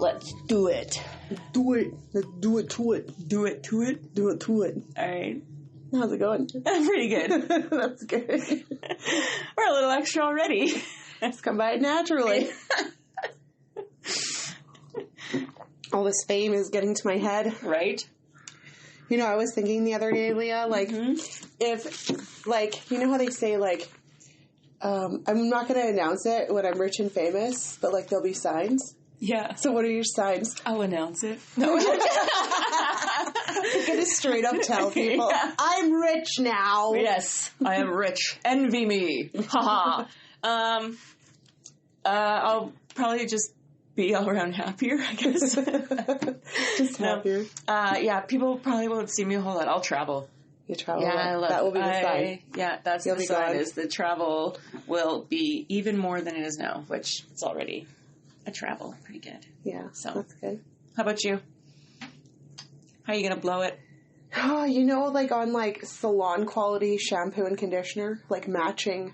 Let's do it. Do it. Let's do it to it. Do it to it. Do it to it. All right. How's it going? Pretty good. That's good. We're a little extra already. It's come by naturally. All this fame is getting to my head. Right? You know, I was thinking the other day, Leah, like, if, like, you know how they say, like, I'm not going to announce it when I'm rich and famous, but, like, there'll be signs. Yeah. So what are your signs? I'll announce it. No. I'm going to straight up tell people, Yeah. I'm rich now. Yes, I am rich. Envy me. Haha. I'll probably just be all around happier, I guess. Just happier. Yeah, people probably won't see me a whole lot. I'll travel. You travel. Yeah, I love that will be the sign. Yeah, that's You'll the be sign, gone. is the travel will be even more than it is now, which it's already a travel. Pretty good. Yeah, So. that's good. How about you? How are you going to blow it? Oh, you know, like on like salon quality shampoo and conditioner, like matching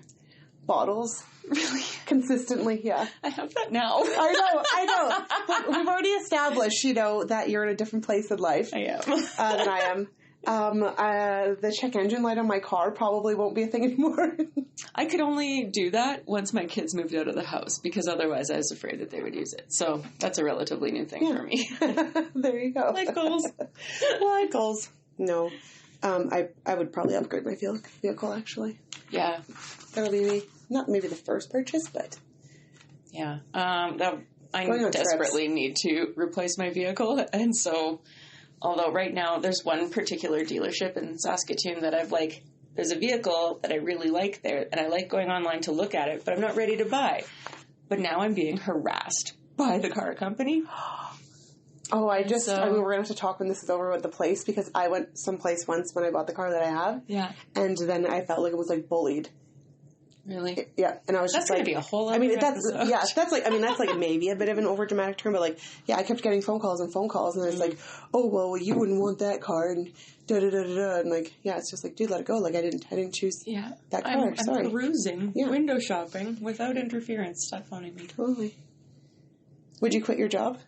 bottles. Really? Consistently, yeah. I have that now. I know. But we've already established, you know, that you're in a different place in life I am. than I am. The check engine light on my car probably won't be a thing anymore. I could only do that once my kids moved out of the house, because otherwise I was afraid that they would use it. So that's a relatively new thing for me. There you go. Life goals. Life goals. No. I would probably upgrade my vehicle, actually. Yeah. That'll be not maybe the first purchase, but... Yeah. I Going on desperately need to replace my vehicle. And so, although right now there's one particular dealership in Saskatoon that there's a vehicle that I really like there, and I like going online to look at it, but I'm not ready to buy. But now I'm being harassed by the car company. Oh, we're going to have to talk when this is over with the place, because I went someplace once when I bought the car that I have. Yeah. And then I felt like it was like bullied. Really? Yeah. And I was That's just like... going to be a whole other that's episode. like maybe a bit of an overdramatic term, but like, yeah, I kept getting phone calls, and then it's like, oh, well, you wouldn't want that car, and da-da-da-da-da, and like, yeah, it's just like, dude, let it go. Like, I didn't choose that car. Sorry. I'm perusing, Yeah. window shopping without interference. Stop phoning me. Totally. Would you quit your job?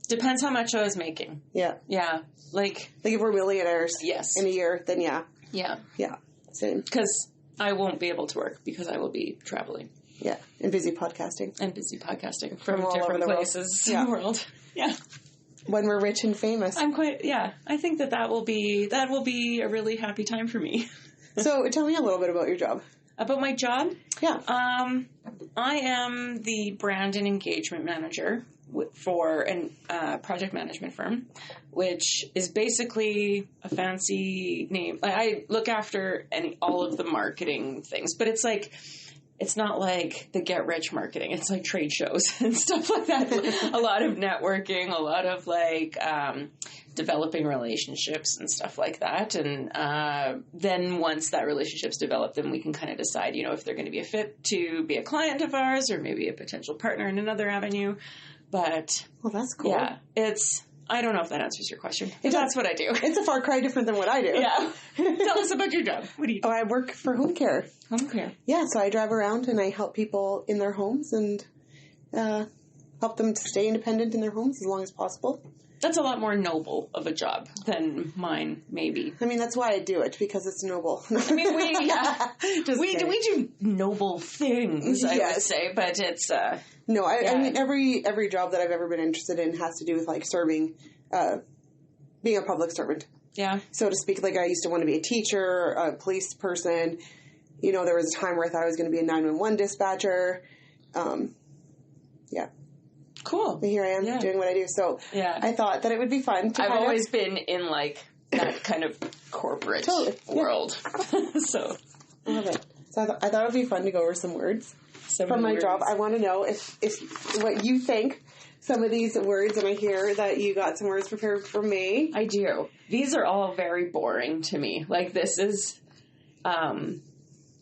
Depends how much I was making. Yeah. Yeah. Like if we're millionaires yes. in a year, then yeah. Yeah. Yeah. Same. Because I won't be able to work because I will be traveling. Yeah. And busy podcasting. And busy podcasting from all different over the places world. in the world. Yeah. When we're rich and famous. I think that will be a really happy time for me. So tell me a little bit about your job. About my job? Yeah. I am the brand and engagement manager for a project management firm, which is basically a fancy name. I look after all of the marketing things, but it's not like the get rich marketing. It's like trade shows and stuff like that. A lot of networking, a lot of developing relationships and stuff like that. And then once that relationship's developed, then we can kind of decide, if they're going to be a fit to be a client of ours or maybe a potential partner in another avenue. But well, that's cool. Yeah, I don't know if that answers your question. That's what I do. It's a far cry different than what I do. Yeah. Tell us about your job. What do you do? Oh, I work for home care. Home care. Yeah, so I drive around and I help people in their homes and help them to stay independent in their homes as long as possible. That's a lot more noble of a job than mine, maybe. I mean, that's why I do it, because it's noble. I mean, we do noble things, I would say, but it's... No, I mean, every job that I've ever been interested in has to do with, serving, being a public servant. Yeah. So to speak, I used to want to be a teacher, a police person. There was a time where I thought I was going to be a 911 dispatcher. Yeah. Cool. And here I am doing what I do. So I thought that it would be fun to I've always been in, that kind of corporate world. So. I love it. So I thought it would be fun to go over some words from my job. I want to know if what you think some of these words, and I hear that you got some words prepared for me. I do. These are all very boring to me. This is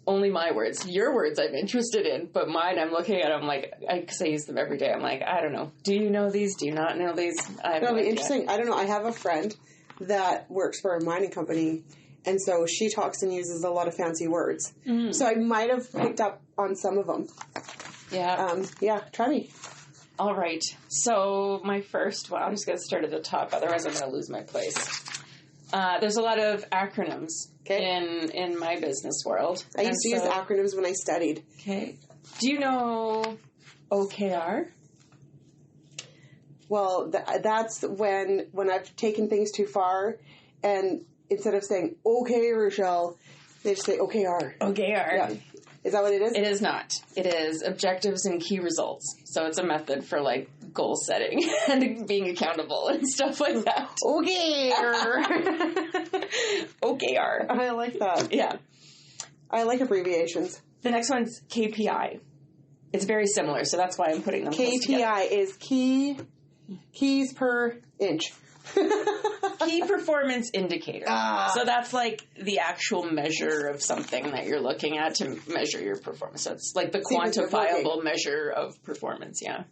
only my words. Your words I'm interested in, but mine I'm looking at them because I use them every day. I'm I don't know. Do you know these? Do you not know these? That'll be interesting. I don't know. I have a friend that works for a mining company, and so she talks and uses a lot of fancy words. Mm. So I might have picked up on some of them. Yeah. Try me. All right. So my first one, I'm just going to start at the top, otherwise I'm going to lose my place. There's a lot of acronyms in my business world. I used to use acronyms when I studied. Okay. Do you know OKR? Well, that's when I've taken things too far, and instead of saying, okay, Rochelle, they just say OKR. OKR. Yeah. Is that what it is? It is not. It is objectives and key results. So it's a method for like goal setting and being accountable and stuff like that. OKR. OKR. I like that. Yeah. I like abbreviations. The next one's KPI. It's very similar, so that's why I'm putting them close together. KPI is keys per inch. Key performance indicator. So that's like the actual measure of something that you're looking at to measure your performance. So it's like the quantifiable measure of performance, yeah.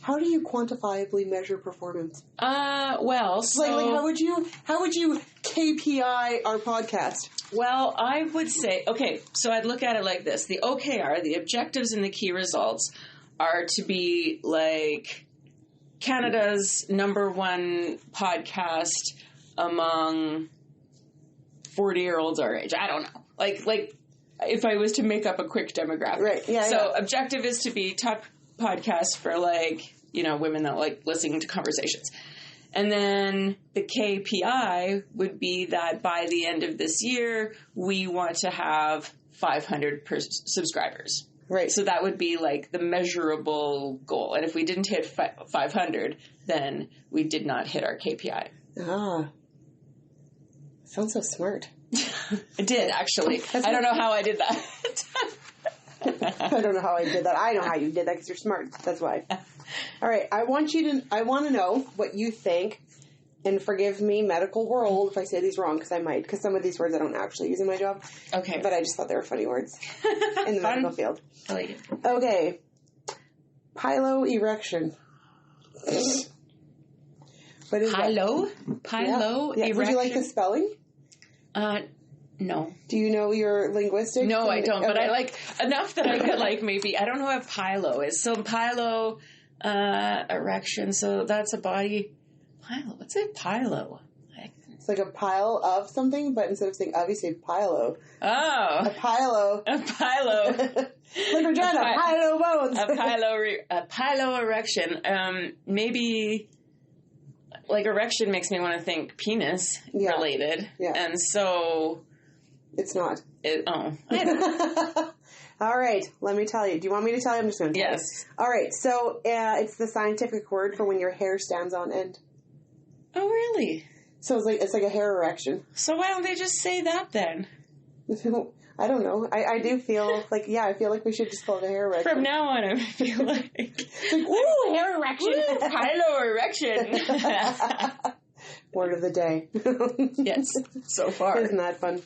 How do you quantifiably measure performance? Well, so... Like how would you KPI our podcast? Well, I would say, okay, so I'd look at it like this. The OKR, the objectives and the key results, are to be like Canada's #1 podcast among 40-year-olds our age. I don't know. Like if I was to make up a quick demographic. Right, yeah. So objective is to be top podcast for like, women that like listening to conversations. And then the KPI would be that by the end of this year, we want to have 500 subscribers. Right. So that would be like the measurable goal. And if we didn't hit 500, then we did not hit our KPI. Ah. Sounds so smart. I did, actually. I don't know how I did that. I don't know how I did that. I know how you did that because you're smart. That's why. All right. I want to know what you think, and forgive me, medical world, if I say these wrong, because I might, because some of these words I don't actually use in my job. Okay. But I just thought they were funny words in the medical field. I like it. Okay. Piloerection. What is Piloerection? Yeah. Would you like the spelling? No. Do you know your linguistics? No, I don't, but I like enough that I could like maybe, I don't know what pilo is. So pilo, erection, so that's a body, pilo, what's a pilo? It's like a pile of something, but instead of saying of, you say pilo. Oh. A pilo. A pilo. Like Regina, pilo bones. A pilo erection. Maybe... Like, erection makes me want to think penis related. Yeah. And so... It's not. I don't know. All right. Let me tell you. Do you want me to tell you? I'm just going to tell you. Yes. All right. So, it's the scientific word for when your hair stands on end. Oh, really? So, it's like a hair erection. So, why don't they just say that then? I don't know. I do feel like, I feel like we should just call it a hair erection. From now on, I feel like... It's like, ooh, hair erection. Pilo erection. Word of the day. Yes, so far. Isn't that fun?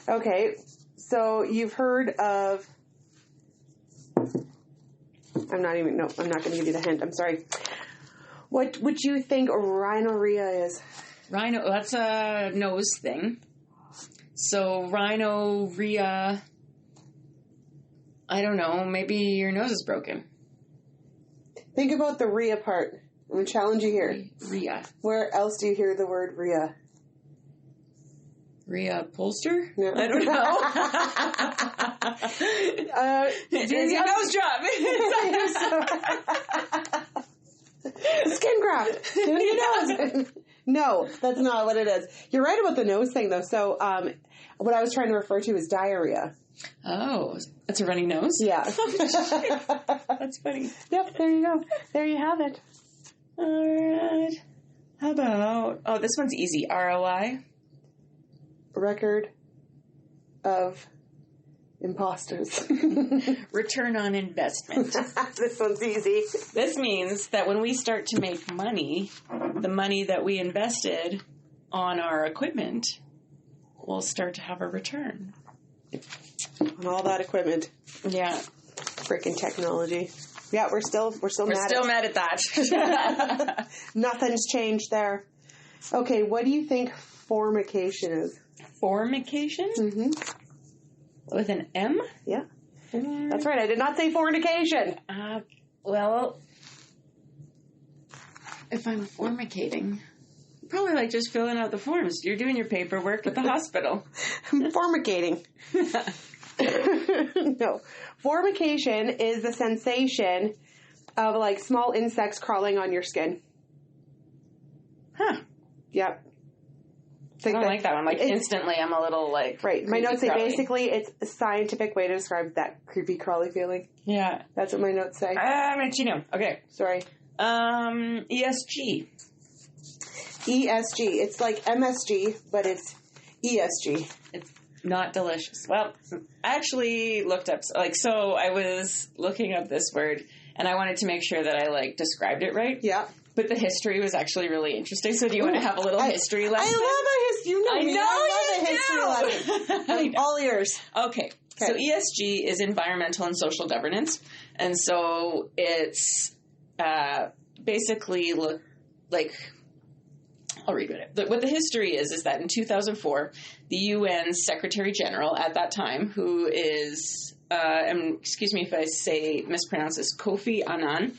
Okay, so you've heard of... I'm not going to give you the hint. I'm sorry. What would you think rhinorrhea is? That's a nose thing. So rhinorrhea, I don't know, maybe your nose is broken. Think about the rhea part. I'm going to challenge you here. Rhea. Where else do you hear the word rhea? Rhea Polster? No. I don't know. It's your nose job. Skin graft. Do your nose. No, that's not what it is. You're right about the nose thing, though. So, what I was trying to refer to is diarrhea. Oh, that's a runny nose? Yeah. That's funny. Yep, there you go. There you have it. All right. How about... Oh, this one's easy. ROI? Record of imposters. Return on investment. This one's easy. This means that when we start to make money, the money that we invested on our equipment will start to have a return. On all that equipment. Yeah. Freaking technology. Yeah, we're still mad at that. Nothing's changed there. Okay, what do you think formication is? Formication? Mm-hmm. With an M? Yeah. That's right. I did not say fornication. Well, if I'm formicating? Probably like just filling out the forms. You're doing your paperwork at the hospital. Formicating. No. Formication is the sensation of like small insects crawling on your skin. Huh. Yep. I don't like that one. Like instantly I'm a little like... Right. My notes say crawly. basically it's a scientific way to describe that creepy crawly feeling. Yeah. That's what my notes say. Okay. Sorry. ESG. ESG. It's like MSG, but it's ESG. It's not delicious. Well, I actually looked up, so I was looking up this word, and I wanted to make sure that I, described it right. Yeah. But the history was actually really interesting, so do you want to have a little history lesson? I love a history. You know me. I love a history lesson. I'm all ears. Okay. So ESG is environmental and social governance, and so it's basically I'll read it. What the history is that in 2004, the UN Secretary General at that time, who is, excuse me if I mispronounce this, Kofi Annan,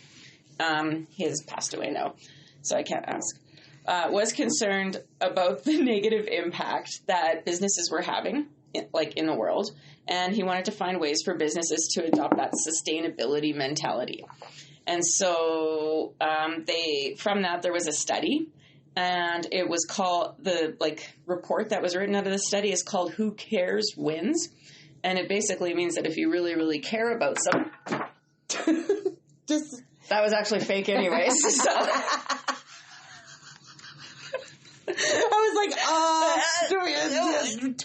he has passed away now, so I can't ask, was concerned about the negative impact that businesses were having, in the world, and he wanted to find ways for businesses to adopt that sustainability mentality. And so from that, there was a study. And it was called, the report that was written out of the study is called Who Cares Wins. And it basically means that if you really, really care about something. That was actually fake anyways. So. I was like,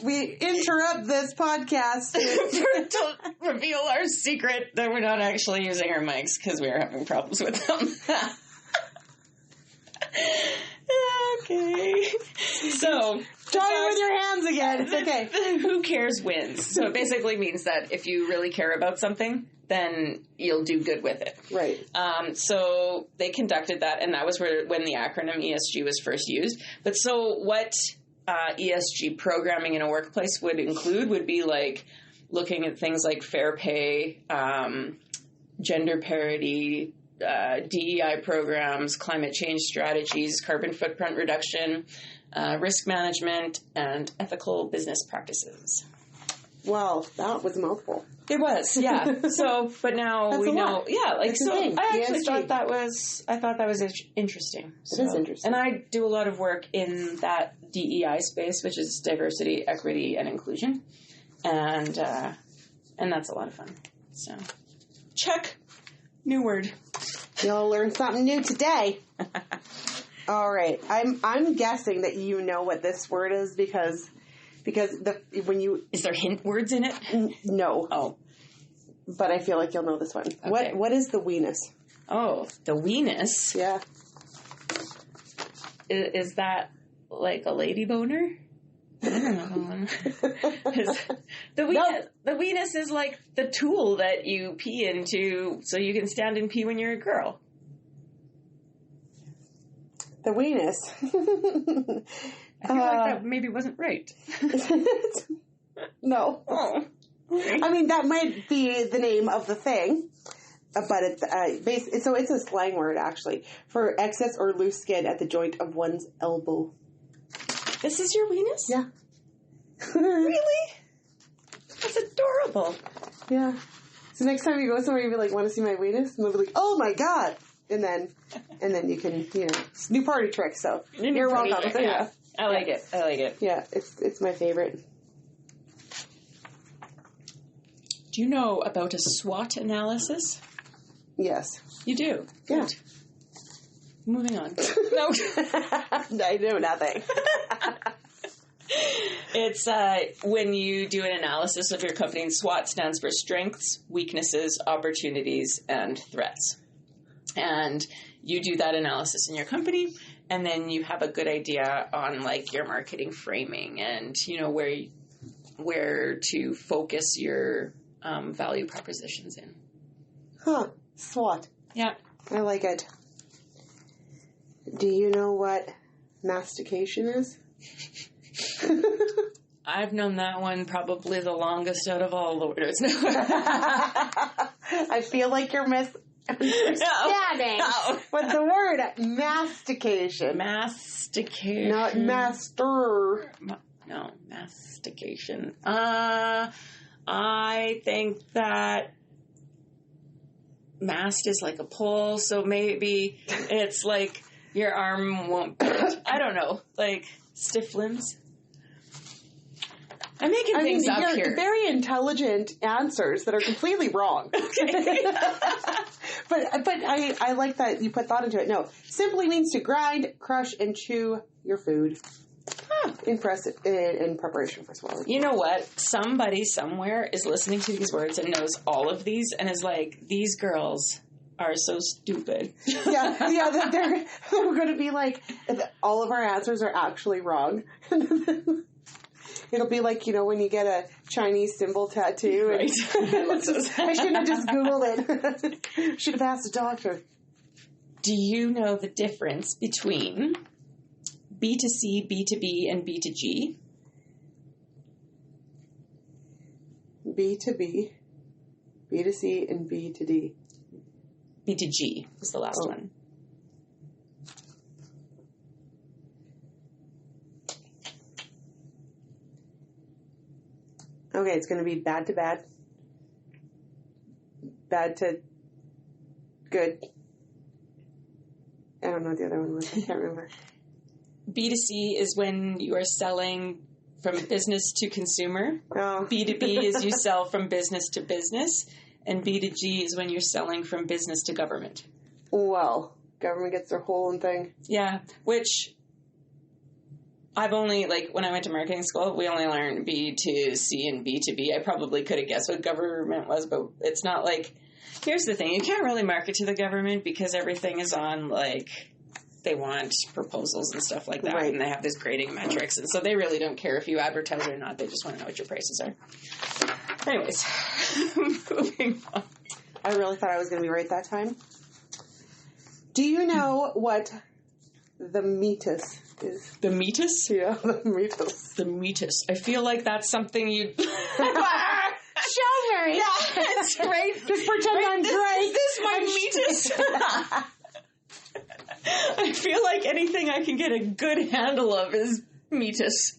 we interrupt this podcast to reveal our secret that we're not actually using our mics because we are having problems with them. Okay. So, talking with your hands again. It's okay. Who cares wins. So it basically means that if you really care about something, then you'll do good with it. Right. So they conducted that, and that was when the acronym ESG was first used. But so what ESG programming in a workplace would include would be looking at things like fair pay, gender parity, DEI programs, climate change strategies, carbon footprint reduction, risk management, and ethical business practices. Wow, that was a mouthful. It was, yeah. So, but now That's we a know, lot. yeah. That's the thing. I actually ESG. thought that was interesting. It is interesting, and I do a lot of work in that DEI space, which is diversity, equity, and inclusion, and that's a lot of fun. So, check, new word. You'll learn something new today. All right, I'm guessing that you know what this word is because when you is there hint words in it? No. Oh, but I feel like you'll know this one. Okay. What is the weenus? Oh, the weenus. Yeah. Is that like a lady boner? I don't know. The weenus is like the tool that you pee into so you can stand and pee when you're a girl. The weenus. I feel like that maybe wasn't right. No. Oh. Okay. I mean, that might be the name of the thing, but it's so it's a slang word actually for excess or loose skin at the joint of one's elbow. This is your weenus? Yeah. Really? That's adorable. Yeah. So next time you go somewhere, you'll be like, "Want to see my weenus?" And they'll be like, "Oh my god!" And then you can, new party trick. So you're welcome. Yeah. I like it. I like it. Yeah, it's my favorite. Do you know about a SWOT analysis? Yes. You do? Yeah. Good. Moving on. No. I know nothing. It's when you do an analysis of your company, and SWOT stands for strengths, weaknesses, opportunities, and threats. And you do that analysis in your company, and then you have a good idea on your marketing framing and where to focus your value propositions in. Huh. SWOT. Yeah. I like it. Do you know what mastication is? I've known that one probably the longest out of all the words. I feel like you're understanding with the word mastication. Mastication. Not master. No, mastication. I think that mast is like a pole, so maybe it's like your arm won't bend. I don't know. Like stiff limbs. I'm making things up you're here. Very intelligent answers that are completely wrong. Okay. but I like that you put thought into it. No, simply means to grind, crush, and chew your food. In preparation for swallowing. You know what? Somebody somewhere is listening to these words and knows all of these and is like, these girls are so stupid. Yeah, they're going to be like, all of our answers are actually wrong. It'll be like, when you get a Chinese symbol tattoo. Right. I shouldn't have just Googled it. Should have asked a doctor. Do you know the difference between B2C, B2B, and B2G? B2B, B2C, and B2D. B2G was the last one. Okay, it's going to be bad to bad. Bad to good. I don't know what the other one was. I can't remember. B2C is when you are selling from business to consumer. Oh. B2B is you sell from business to business. And B2G is when you're selling from business to government. Well, government gets their whole own thing. Yeah, which I've only, when I went to marketing school, we only learned B2C and B2B. I probably could have guessed what government was, but it's not here's the thing. You can't really market to the government because everything is on, they want proposals and stuff like that, right. And they have this grading metrics, and so they really don't care if you advertise or not. They just want to know what your prices are. Anyways, moving on. I really thought I was going to be right that time. Do you know what the meatus is? The meatus? Yeah, the meatus. The meatus. I feel like that's something you'd... Show me! Yeah, that's right. Just pretend I'm right. This my meatus. I feel like anything I can get a good handle of is meatus.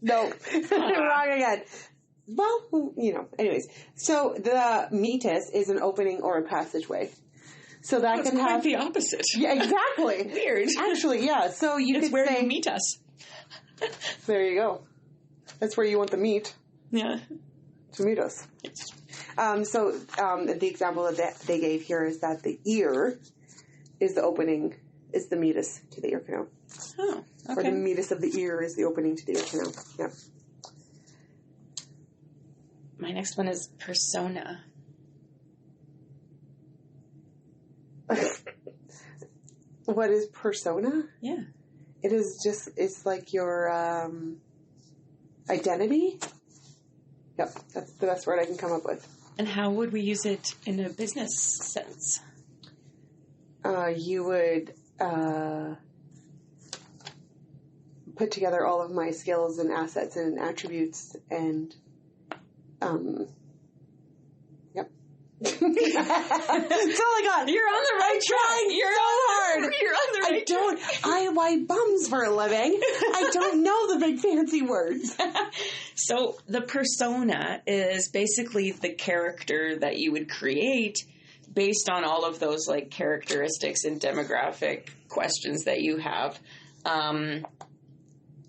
No, wrong again. Well, anyways. So the meatus is an opening or a passageway. So that can have the opposite. Yeah, exactly. Weird. Actually, yeah. So it's could where say, you meet us. There you go. That's where you want the meat. Yeah. To meet us. The example that they gave here is that the ear is the opening, is the meatus to the ear canal. Oh, okay. Or the meatus of the ear is the opening to the ear canal. Yeah. My next one is persona. What is persona? Yeah. It's like your identity. Yep, that's the best word I can come up with. And how would we use it in a business sense? You would put together all of my skills and assets and attributes and yep. That's all I got. You're on the right track. You're so hard. You're on the right track. I wipe bums for a living. I don't know the big fancy words. So the persona is basically the character that you would create based on all of those characteristics and demographic questions that you have.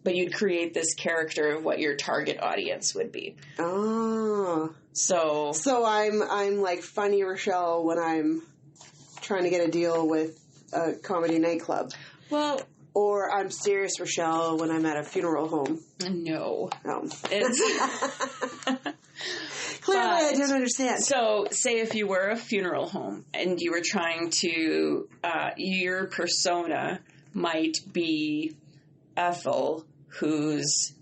But you'd create this character of what your target audience would be. Oh. So I'm like funny Rochelle when I'm trying to get a deal with a comedy nightclub. Well, or I'm serious Rochelle when I'm at a funeral home. No. It's clearly I don't understand. So say if you were a funeral home and you were trying to your persona might be Ethel, who's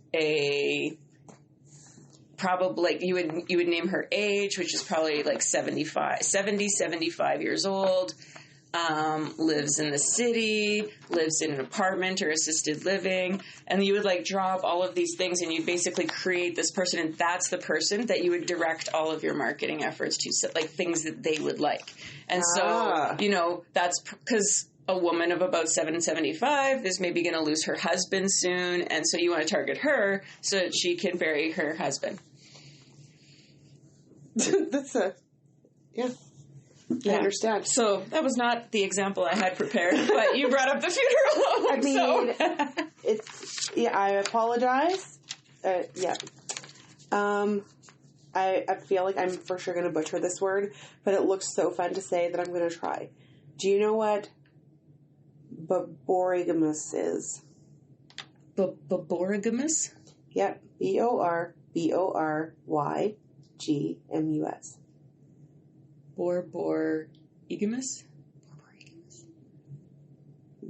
probably you would name her age, which is probably 75 years old. lives in the city, lives in an apartment or assisted living, and you would like draw up all of these things, and you basically create this person, and that's the person that you would direct all of your marketing efforts to, so, like things that they would like. And so, you know, that's because a woman of about 775 is maybe going to lose her husband soon, and so you want to target her so that she can bury her husband. That's yeah. I understand. So that was not the example I had prepared, but you brought up the funeral home. I mean, it's, yeah, I apologize. Yeah. I feel like I'm for sure going to butcher this word, but it looks so fun to say that I'm going to try. Do you know what Boborigamus is? Boborigamus? Yep. Borborygmus. Boborigamus?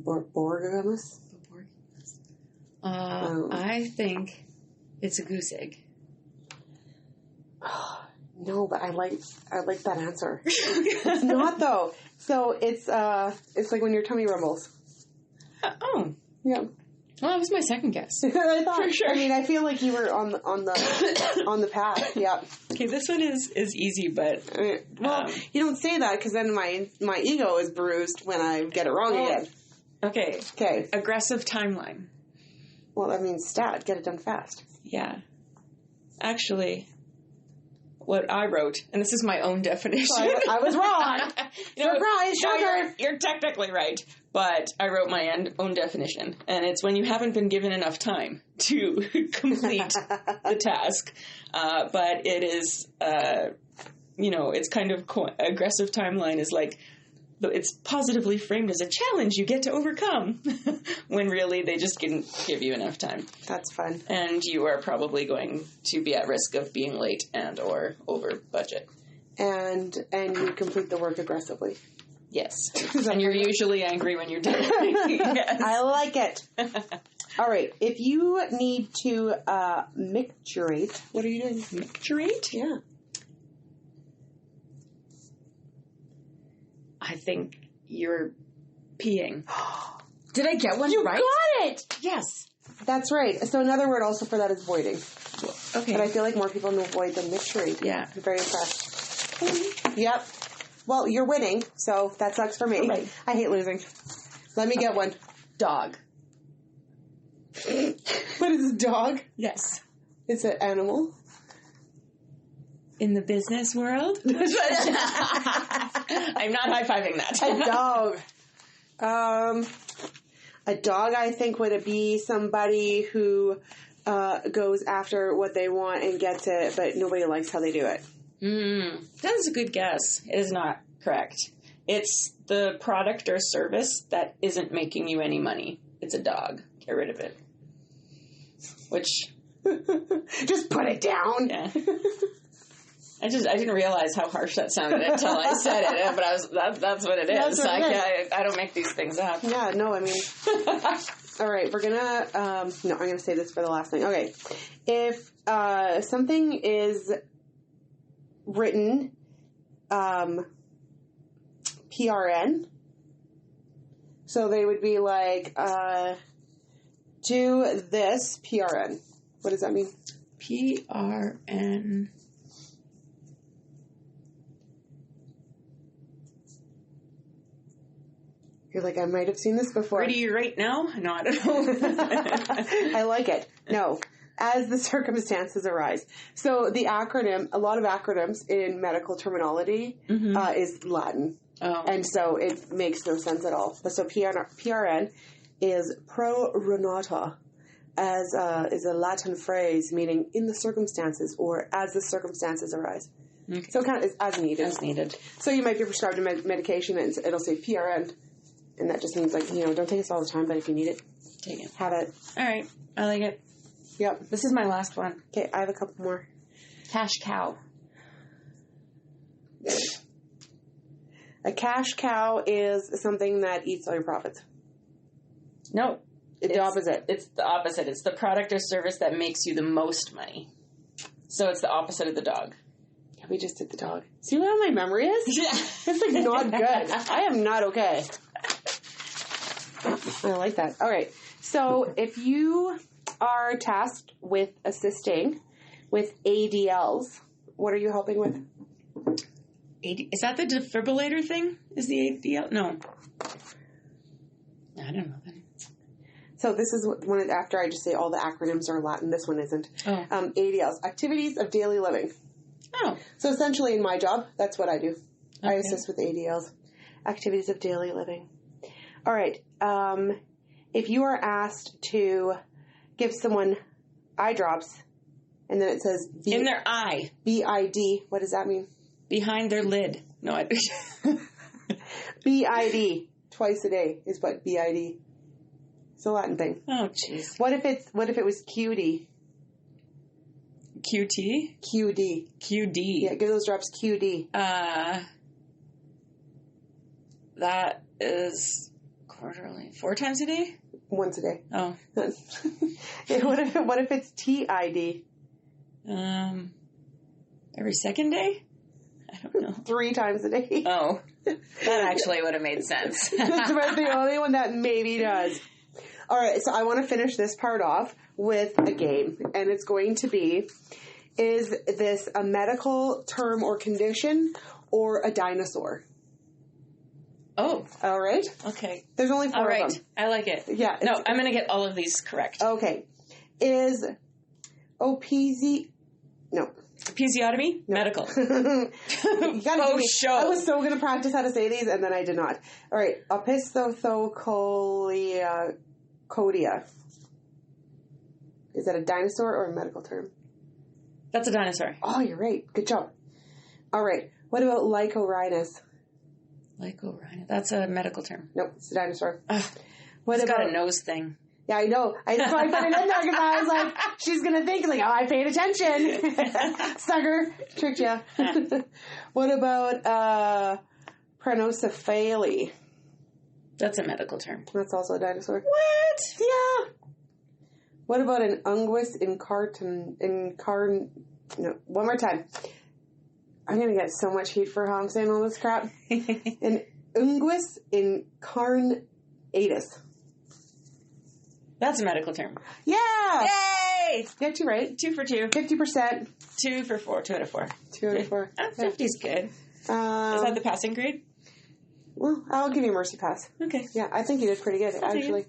Boborigamus? I think it's a goose egg. No, but I like that answer. It's not though. So it's like when your tummy rumbles. Oh. Yeah. Well, that was my second guess. I thought. For sure. I mean, I feel like you were on the path. Yeah. Okay, this one is easy, but well, you don't say that because then my ego is bruised when I get it wrong again. Okay. Okay. Aggressive timeline. Well, that means stat. Get it done fast. Yeah. Actually, what I wrote, and this is my own definition. So I was wrong. Surprise, sugar. You're technically right, but I wrote my own definition, and it's when you haven't been given enough time to complete the task. But it is, it's kind of aggressive timeline is like, it's positively framed as a challenge you get to overcome, when really they just didn't give you enough time. That's fun. And you are probably going to be at risk of being late and or over budget. And you complete the work aggressively. Yes. And you're usually angry when you're done. Yes. I like it. All right. If you need to micturate, what are you doing? Micturate? Yeah. I think you're peeing. Did I get one right? You got it! Yes. That's right. So another word also for that is voiding. Okay. But I feel like more people know void than micturate. Yeah. I'm very impressed. Yep. Well, you're winning, so that sucks for me. Right. I hate losing. Let me get one. Dog. What is a dog? Yes. It's an animal. In the business world? I'm not high-fiving that. A dog. A dog, I think, would be somebody who goes after what they want and gets it, but nobody likes how they do it. That is a good guess. It is not correct. It's the product or service that isn't making you any money. It's a dog. Get rid of it. Which... Just put it down. Yeah. I didn't realize how harsh that sounded until I said it, but that's what it is. What it is. I don't make these things up. Yeah, no, I mean, all right, we're gonna, I'm gonna say this for the last thing. Okay. If, something is written, PRN, so they would be like, do this PRN. What does that mean? PRN. You're like, I might have seen this before. Ready right now? No, I don't know. I like it. No. As the circumstances arise. So the acronym, a lot of acronyms in medical terminology is Latin. Oh. And so it makes no sense at all. So PRN is pro rata, is a Latin phrase meaning in the circumstances or as the circumstances arise. Okay. So it kind of is as needed. As needed. So you might be prescribed a medication and it'll say PRN. And that just means, like, don't take this all the time, but if you need it, take it. Have it. All right. I like it. Yep. This is my last one. Okay, I have a couple more. Cash cow. A cash cow is something that eats all your profits. No. It's the opposite. It's the opposite. It's the product or service that makes you the most money. So it's the opposite of the dog. Yeah, we just did the dog. See how my memory is? Yeah. It's like not good. I am not okay. I like that. All right. So if you are tasked with assisting with ADLs, what are you helping with? Is that the defibrillator thing? Is the ADL? No. I don't know then. So this is one after I just say all the acronyms are Latin. This one isn't. Oh. ADLs, activities of daily living. Oh. So essentially in my job, that's what I do. Okay. I assist with ADLs, activities of daily living. All right. If you are asked to give someone eye drops, and then it says in their eye. BID, what does that mean? Behind their lid. No, I BID, twice a day is what BID. It's a Latin thing. Oh, jeez. What if it was QD? QT? QD. QD. Yeah, give those drops QD. That is quarterly. 4 times a day? Once a day. Oh. What if it's TID? Every second day? I don't know. 3 times a day. Oh. That actually would have made sense. That's about the only one that maybe does. All right, so I want to finish this part off with a game, and it's going to be, is this a medical term or condition or a dinosaur? Oh. All right. Okay. There's only 4 All right. of them. I like it. Yeah. No, I'm going to get all of these correct. Okay. Is OPZ... No. Episiotomy? Medical. You gotta give me... show. I was so going to practice how to say these, and then I did not. All right. Opisthocolia... Codia. Is that a dinosaur or a medical term? That's a dinosaur. Oh, you're right. Good job. All right. What about Lycorhinus? Lycorhinus. That's a medical term. Nope, it's a dinosaur. What it's got a nose thing. Yeah, I know. That's why I put it in there because I was like, she's going to think, like, oh, I paid attention. Sucker. Tricked ya. What about Prenocephaly? That's a medical term. That's also a dinosaur. What? Yeah. What about an Unguis no, one more time. I'm going to get so much heat for how I'm saying all this crap. An Unguis incarnatus. That's a medical term. Yeah. Yay! Get you right. 2 for 2. 50%. 2 for 4. 2 out of 4. 2 out of 4. 50's good. Is that the passing grade? Well, I'll give you a mercy pass. Okay. Yeah, I think you did pretty good, I'll take actually. it.